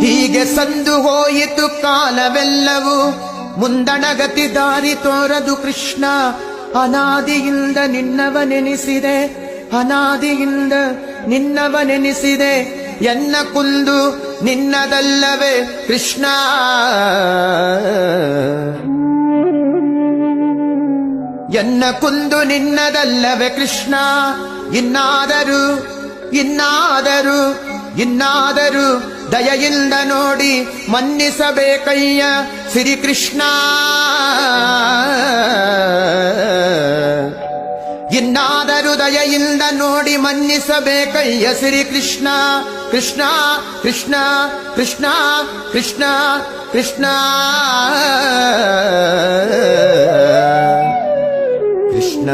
ಹೀಗೆ ಸಂದು ಹೋಯಿತು ಕಾಲವೆಲ್ಲವೂ, ಮುಂದಣಗತಿ ದಾರಿ ತೋರದು ಕೃಷ್ಣ. ಅನಾದಿಯಿಂದ ನಿನ್ನವನೆನಿಸಿದೆ, ಅನಾದಿಯಿಂದ ನಿನ್ನವನೆನಿಸಿದೆ. ಎನ್ನ ಕುಂದು ನಿನ್ನದಲ್ಲವೇ ಕೃಷ್ಣ. ಎನ್ನ ಕುಂದು ನಿನ್ನದಲ್ಲವೇ ಕೃಷ್ಣ. ಇನ್ನಾದರೂ ಇನ್ನಾದರೂ ಇನ್ನಾದರೂ ದಯೆಯಿಂದ ನೋಡಿ ಮನ್ನಿಸಬೇಕಯ್ಯ ಶ್ರೀಕೃಷ್ಣ. ಇನ್ನಾದರೂ ದಯೆಯಿಂದ ನೋಡಿ ಮನ್ನಿಸಬೇಕಯ್ಯ ಶ್ರೀಕೃಷ್ಣ. ಕೃಷ್ಣ ಕೃಷ್ಣ ಕೃಷ್ಣ ಕೃಷ್ಣ ಕೃಷ್ಣ ಕೃಷ್ಣ.